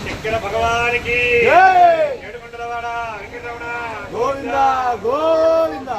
శంకర భగవానికి ఏడుకొండలవాడ వెంకటరమణ గోవింద గోవింద.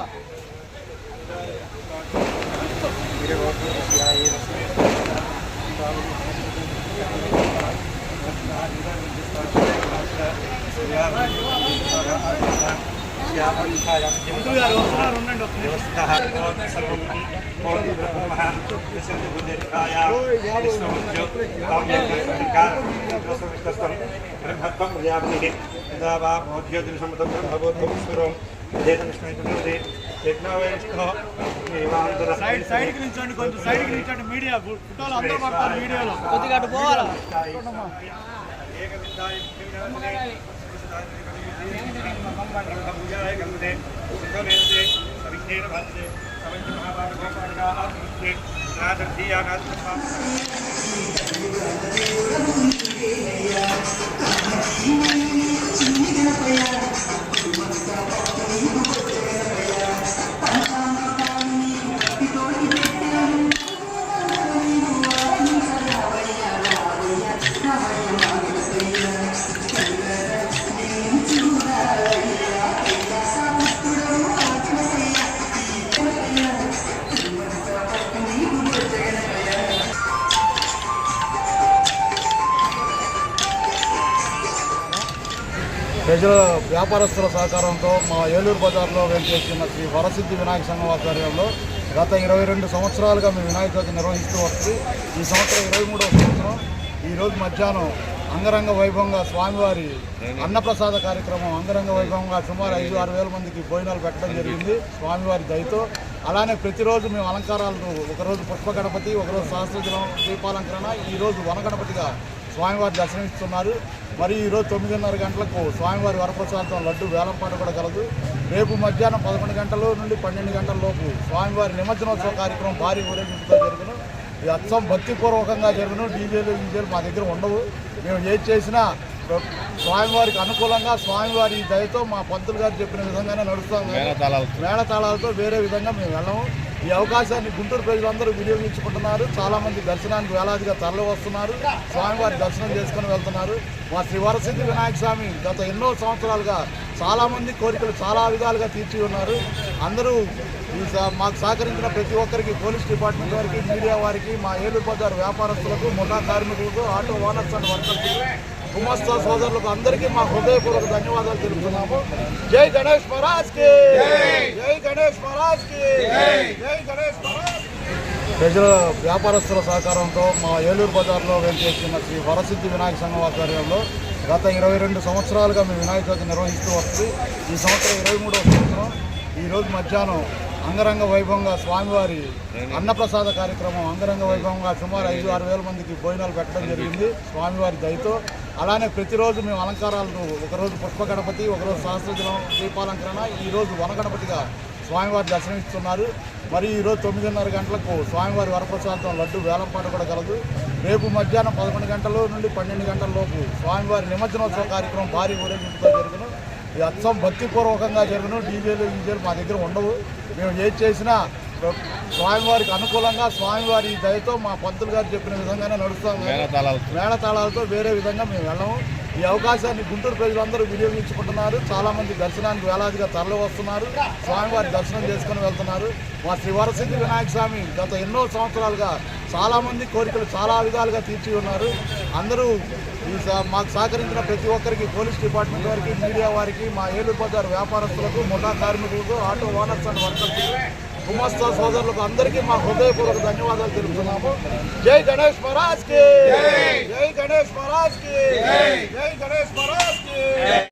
సైడ్కి నిల్చోండి, కొంచెం సైడ్కి నిల్చోండి. మీడియా ఫోటోలు అందరూ పడతారు, వీడియోలో కొద్దిగా అటు పోవాలా. ప్రజల వ్యాపారస్తుల సహకారంతో మా ఏలూరు బజార్లో వేంచేస్తున్న శ్రీ వరసిద్ధి వినాయక సంఘం ఆధ్వర్యంలో గత 22 సంవత్సరాలుగా మేము వినాయక చవితి నిర్వహిస్తూ వస్తుంది. ఈ సంవత్సరం 23వ సంవత్సరం. ఈరోజు మధ్యాహ్నం అంగరంగ వైభవంగా స్వామివారి అన్నప్రసాద కార్యక్రమం అంగరంగ వైభవంగా సుమారు 5-6 వేల మందికి భోజనాలు పెట్టడం జరిగింది స్వామివారి దయతో. అలానే ప్రతిరోజు మేము అలంకారాలను ఒకరోజు పుష్ప గణపతి, ఒకరోజు సహస్రజలం దీపాలంకరణ, ఈరోజు వనగణపతిగా స్వామివారి దర్శనమిస్తున్నారు. మరి ఈరోజు 9:30 గంటలకు స్వామివారి వరప్రసాదం లడ్డు వేలంపాట కూడా కలదు. రేపు మధ్యాహ్నం 11 గంటల నుండి 12 గంటల లోపు స్వామివారి నిమజ్జనోత్సవ కార్యక్రమం భారీ ఊరేగింపుతో జరుగును. ఇది అచ్చం భక్తిపూర్వకంగా జరుగును. డీజేలు మా దగ్గర ఉండవు. మేము ఏది చేసినా స్వామివారికి అనుకూలంగా స్వామివారి దయతో మా పంతులు గారు చెప్పిన విధంగానే నడుస్తాం. మేళతాళాలతో వేరే విధంగా మేము వెళ్ళము. ఈ అవకాశాన్ని గుంటూరు ప్రజలందరూ వినియోగించుకుంటున్నారు. చాలామంది దర్శనానికి వేలాదిగా తరలి వస్తున్నారు, స్వామివారి దర్శనం చేసుకుని వెళ్తున్నారు. మా శ్రీ వరసిద్ధి వినాయక స్వామి గత ఎన్నో సంవత్సరాలుగా చాలామంది కోరికలు చాలా విధాలుగా తీర్చి ఉన్నారు. అందరూ మాకు సహకరించిన ప్రతి ఒక్కరికి, పోలీస్ డిపార్ట్మెంట్ వారికి, మీడియా వారికి, మా ఏలూరు బజార్ వ్యాపారస్తులకు, ముఠా కార్మికులకు, ఆటో ఓనర్స్ అండ్ వర్కర్స్, గుమస్తా సోదరులకు అందరికీ మా హృదయపూర్వక ధన్యవాదాలు తెలుపుతున్నాము. జై గణేష్ మహారాజ్ కి, జై గణేష్ మహారాజ్ కి, జై గణేష్ మహారాజ్. ప్రజల వ్యాపారస్తుల సహకారంతో మా ఏలూరు బజార్లో వేంచేస్తున్న శ్రీ వరసిద్ధి వినాయక సంఘం ఆధ్వర్యంలో గత 22 సంవత్సరాలుగా మేము వినాయక చవితి నిర్వహిస్తూ వస్తుంది. ఈ సంవత్సరం 23వ సంవత్సరం. ఈరోజు మధ్యాహ్నం అంగరంగ వైభవంగా స్వామివారి అన్నప్రసాద కార్యక్రమం అంగరంగ వైభవంగా సుమారు 5-6 వేల మందికి భోజనాలు పెట్టడం జరిగింది స్వామివారి దయతో. అలానే ప్రతిరోజు మేము అలంకారాలను ఒకరోజు పుష్ప గణపతి, ఒకరోజు సహస్రజలం దీపాలంకరణ, ఈరోజు వనగణపతిగా స్వామివారి దర్శనమిస్తున్నారు. మరి ఈరోజు 9:30 గంటలకు స్వామివారి వరప్రసాదం లడ్డు వేలంపాట కూడా కలదు. రేపు మధ్యాహ్నం 11 గంటల నుండి 12 గంటల లోపు స్వామివారి నిమజ్జనోత్సవ కార్యక్రమం భారీ ఊరేగింపుతో జరుగును. ఇది అచ్చం భక్తిపూర్వకంగా జరుగును. డీజేలు మా దగ్గర ఉండవు. మేము ఏది చేసినా స్వామివారికి అనుకూలంగా స్వామివారి దయతో మా పంతులు గారు చెప్పిన విధంగానే నడుస్తాం. మేళతాళాలతో వేరే విధంగా మేము వెళ్ళము. ఈ అవకాశాన్ని గుంటూరు ప్రజలందరూ వినియోగించుకుంటున్నారు. చాలామంది దర్శనానికి వేలాదిగా తరలి వస్తున్నారు, స్వామివారి దర్శనం చేసుకుని వెళ్తున్నారు. మా శ్రీ వరసిద్ధి వినాయక స్వామి గత ఎన్నో సంవత్సరాలుగా చాలామంది కోరికలు చాలా విధాలుగా తీర్చి ఉన్నారు. అందరూ మాకు సహకరించిన ప్రతి ఒక్కరికి, పోలీస్ డిపార్ట్మెంట్ వారికి, మీడియా వారికి, మా ఏలూరు బజార్ వ్యాపారస్తులకు, ముఠా కార్మికులకు, ఆటో ఓనర్స్ అండ్ వర్కర్స్, గుమస్తా సోదరులకు అందరికీ మా హృదయపూర్వక ధన్యవాదాలు తెలుపుతున్నాము. జై గణేష్ మహారాజ్ కి, జై గణేష్ మహారాజ్ కి, జై గణేష్ మహారాజ్ కి.